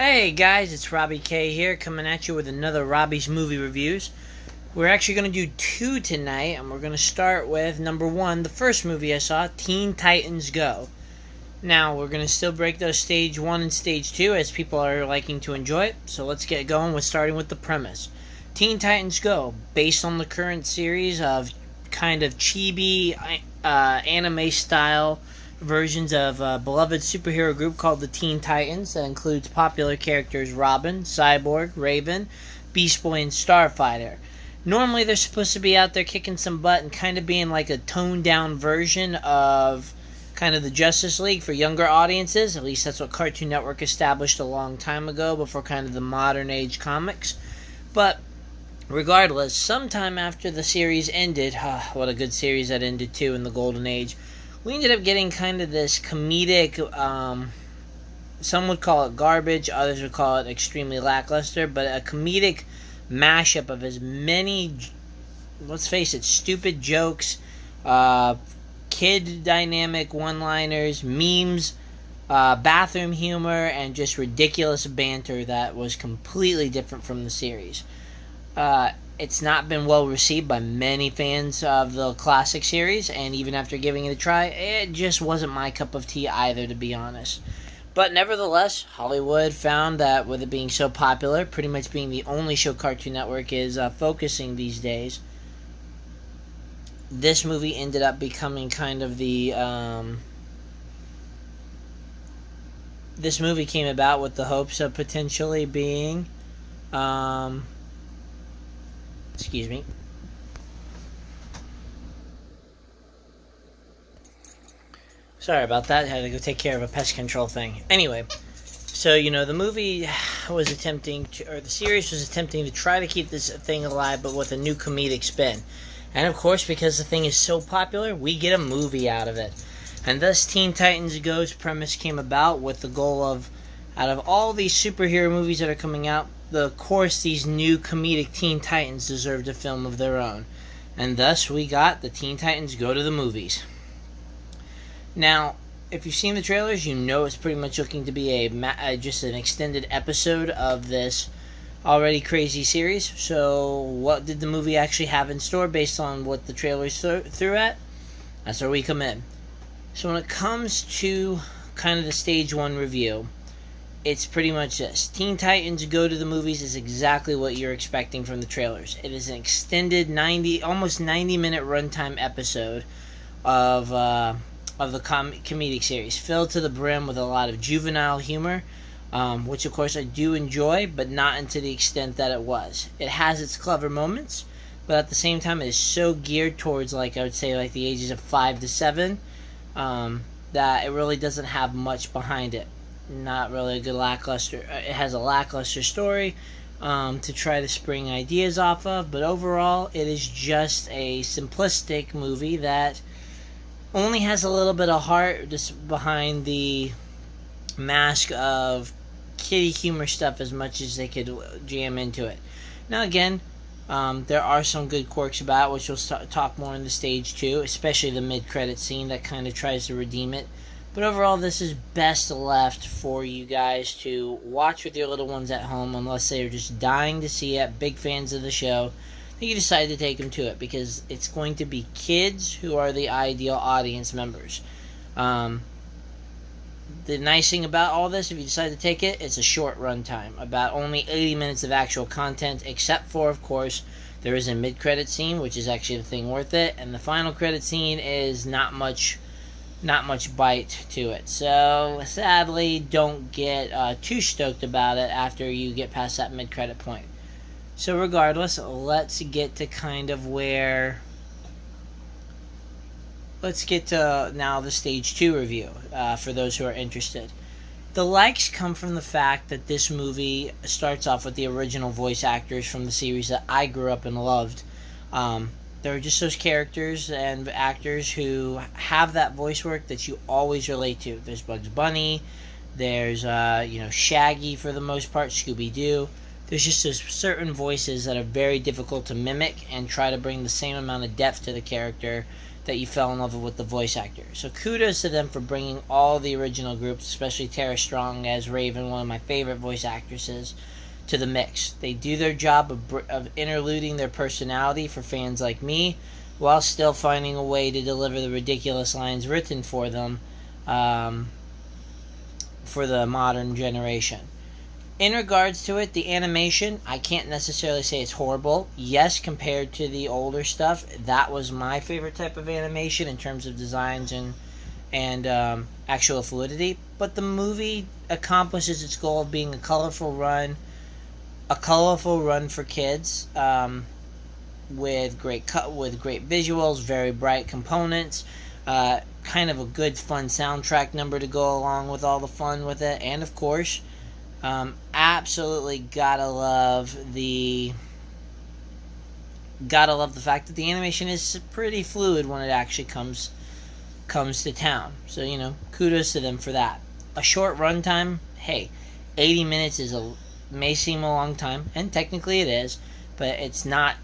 Hey guys, it's Robbie K here, coming at you with another Robbie's Movie Reviews. We're actually going to do two tonight, and we're going to start with number one, the first movie I saw, Teen Titans Go. Now, we're going to still break those stage one and stage two as people are liking to enjoy it, so let's get going with starting with the premise. Teen Titans Go, based on the current series of kind of chibi anime style versions of a beloved superhero group called the Teen Titans that includes popular characters Robin, Cyborg, Raven, Beast Boy, and Starfighter. Normally they're supposed to be out there kicking some butt and kind of being like a toned down version of kind of the Justice League for younger audiences. At least that's what Cartoon Network established a long time ago before kind of the modern age comics. But regardless, sometime after the series ended, what a good series that ended too in the Golden Age, we ended up getting kind of this comedic, some would call it garbage, others would call it extremely lackluster, but a comedic mashup of as many, let's face it, stupid jokes, kid dynamic one-liners, memes, bathroom humor, and just ridiculous banter that was completely different from the series. It's not been well received by many fans of the classic series, and even after giving it a try, it just wasn't my cup of tea either, to be honest. But nevertheless, Hollywood found that with it being so popular, pretty much being the only show Cartoon Network is focusing these days, this movie ended up becoming kind of the... this movie came about with the hopes of potentially being... excuse me. Sorry about that. I had to go take care of a pest control thing. Anyway, so, the movie was attempting to, or the series was attempting to try to keep this thing alive, but with a new comedic spin. And of course, because the thing is so popular, we get a movie out of it. And thus, Teen Titans Go's premise came about with the goal of, out of all these superhero movies that are coming out, of course, these new comedic Teen Titans deserved a film of their own. And thus, we got the Teen Titans Go to the Movies. Now, if you've seen the trailers, you know it's pretty much looking to be just an extended episode of this already crazy series. So, what did the movie actually have in store based on what the trailers threw at? That's where we come in. So, when it comes to kind of the stage one review, it's pretty much this. Teen Titans Go to the Movies is exactly what you're expecting from the trailers. It is an extended almost 90-minute runtime episode of the comedic series, filled to the brim with a lot of juvenile humor, which of course I do enjoy, but not to the extent that it was. It has its clever moments, but at the same time it is so geared towards, I would say, the ages of 5 to 7, that it really doesn't have much behind it. Not really a good lackluster. It has a lackluster story to try to spring ideas off of, but overall it is just a simplistic movie that only has a little bit of heart just behind the mask of kiddie humor stuff as much as they could jam into it. Now again, there are some good quirks about it, which we'll talk more in the stage 2, especially the mid-credit scene that kind of tries to redeem it. But overall, this is best left for you guys to watch with your little ones at home, unless they are just dying to see it, big fans of the show. Then you decide to take them to it, because it's going to be kids who are the ideal audience members. The nice thing about all this, if you decide to take it, it's a short runtime, about only 80 minutes of actual content, except for, of course, there is a mid-credit scene, which is actually the thing worth it, and the final credit scene is not much bite to it. So, sadly, don't get too stoked about it after you get past that mid-credit point. So, regardless, let's get to kind of where... Let's get to now the Stage 2 review, for those who are interested. The likes come from the fact that this movie starts off with the original voice actors from the series that I grew up and loved. There are just those characters and actors who have that voice work that you always relate to. There's Bugs Bunny, there's Shaggy for the most part, Scooby-Doo. There's just those certain voices that are very difficult to mimic and try to bring the same amount of depth to the character that you fell in love with the voice actor. So kudos to them for bringing all the original groups, especially Tara Strong as Raven, one of my favorite voice actresses, to the mix. They do their job of interluding their personality for fans like me, while still finding a way to deliver the ridiculous lines written for them for the modern generation. In regards to it, the animation, I can't necessarily say it's horrible. Yes, compared to the older stuff, that was my favorite type of animation in terms of designs and actual fluidity. But the movie accomplishes its goal of being a colorful run for kids, with great visuals, very bright components, kind of a good fun soundtrack number to go along with all the fun with it, and of course, absolutely gotta love the fact that the animation is pretty fluid when it actually comes to town. So, kudos to them for that. A short runtime, hey, 80 minutes may seem a long time, and technically it is, but it's not,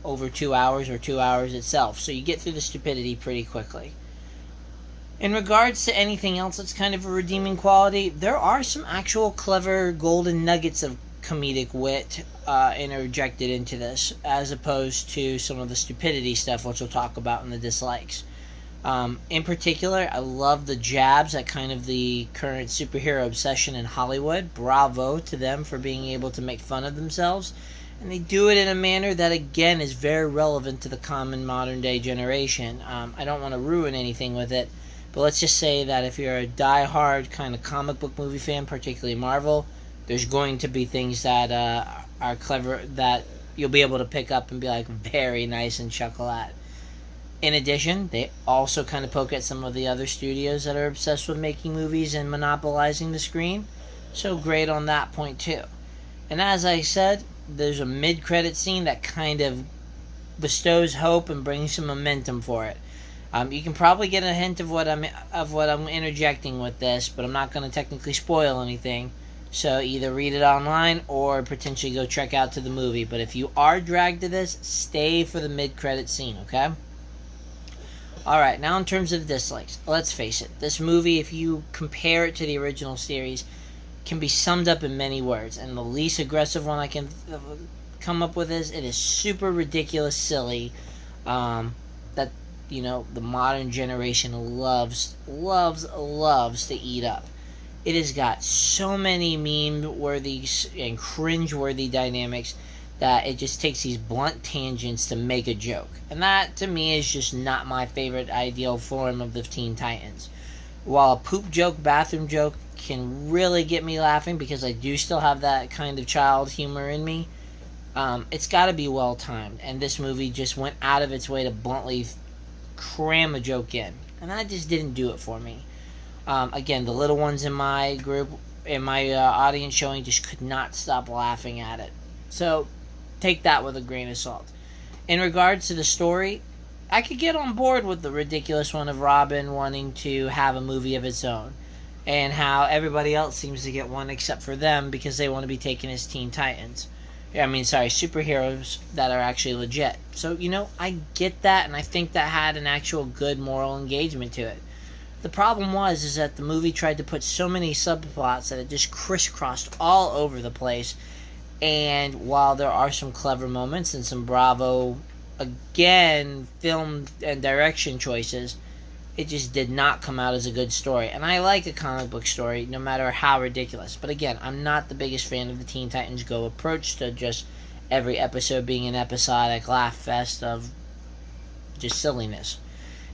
over 2 hours or 2 hours itself. So you get through the stupidity pretty quickly. In regards to anything else that's kind of a redeeming quality, there are some actual clever golden nuggets of comedic wit interjected into this, as opposed to some of the stupidity stuff, which we'll talk about in the dislikes. In particular, I love the jabs at kind of the current superhero obsession in Hollywood. Bravo to them for being able to make fun of themselves. And they do it in a manner that, again, is very relevant to the common modern-day generation. I don't want to ruin anything with it, but let's just say that if you're a die-hard kind of comic book movie fan, particularly Marvel, there's going to be things that are clever that you'll be able to pick up and be like, very nice, and chuckle at. In addition, they also kind of poke at some of the other studios that are obsessed with making movies and monopolizing the screen. So great on that point too. And as I said, there's a mid-credit scene that kind of bestows hope and brings some momentum for it. You can probably get a hint of what I'm interjecting with this, but I'm not going to technically spoil anything. So either read it online or potentially go check out to the movie. But if you are dragged to this, stay for the mid-credit scene, okay? Alright, now in terms of dislikes, let's face it. This movie, if you compare it to the original series, can be summed up in many words. And the least aggressive one I can come up with is, it is super ridiculous silly that, the modern generation loves to eat up. It has got so many meme-worthy and cringe-worthy dynamics that it just takes these blunt tangents to make a joke. And that, to me, is just not my favorite ideal form of the Teen Titans. While a poop joke, bathroom joke can really get me laughing because I do still have that kind of child humor in me, it's got to be well-timed. And this movie just went out of its way to bluntly cram a joke in. And that just didn't do it for me. Again, the little ones in my group, in my audience showing, just could not stop laughing at it. So, take that with a grain of salt. In regards to the story, I could get on board with the ridiculous one of Robin wanting to have a movie of its own, and how everybody else seems to get one except for them because they want to be taken as Teen Titans. Superheroes that are actually legit. So, I get that, and I think that had an actual good moral engagement to it. The problem is that the movie tried to put so many subplots that it just crisscrossed all over the place. And while there are some clever moments and some bravo, again, film and direction choices, it just did not come out as a good story. And I like a comic book story, no matter how ridiculous. But again, I'm not the biggest fan of the Teen Titans Go approach to just every episode being an episodic laugh fest of just silliness.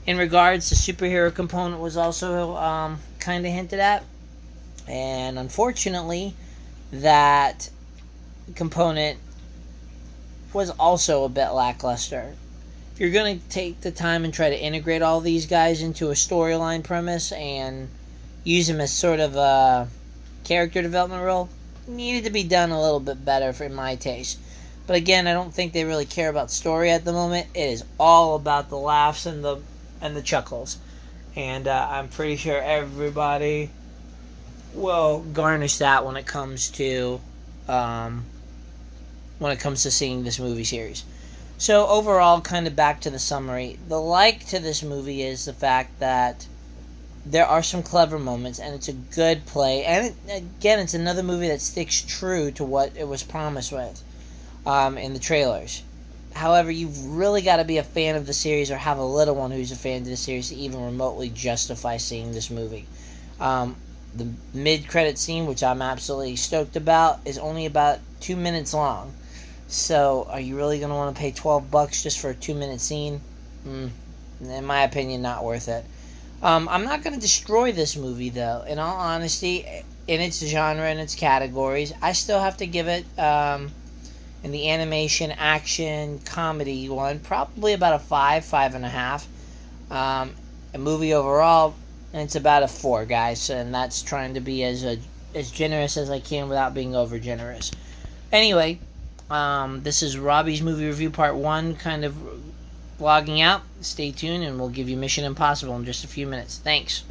In regards, the superhero component was also kind of hinted at. And unfortunately, that component was also a bit lackluster. If you're going to take the time and try to integrate all these guys into a storyline premise and use them as sort of a character development role, it needed to be done a little bit better for my taste. But again, I don't think they really care about story at the moment. It is all about the laughs and the chuckles. And I'm pretty sure everybody will garnish that when it comes to seeing this movie series. So overall, kind of back to the summary. The like to this movie is the fact that there are some clever moments, and it's a good play. And again, it's another movie that sticks true to what it was promised with in the trailers. However, you've really got to be a fan of the series or have a little one who's a fan of the series to even remotely justify seeing this movie. The mid-credit scene, which I'm absolutely stoked about, is only about 2 minutes long. So, are you really going to want to pay $12 just for a 2-minute scene? In my opinion, not worth it. I'm not going to destroy this movie, though. In all honesty, in its genre and its categories, I still have to give it, in the animation, action, comedy one, probably about a 5, 5.5. A movie overall, it's about a 4, guys. And that's trying to be as generous as I can without being over generous. Anyway, this is Robbie's Movie Review Part 1, kind of logging out. Stay tuned, and we'll give you Mission Impossible in just a few minutes. Thanks.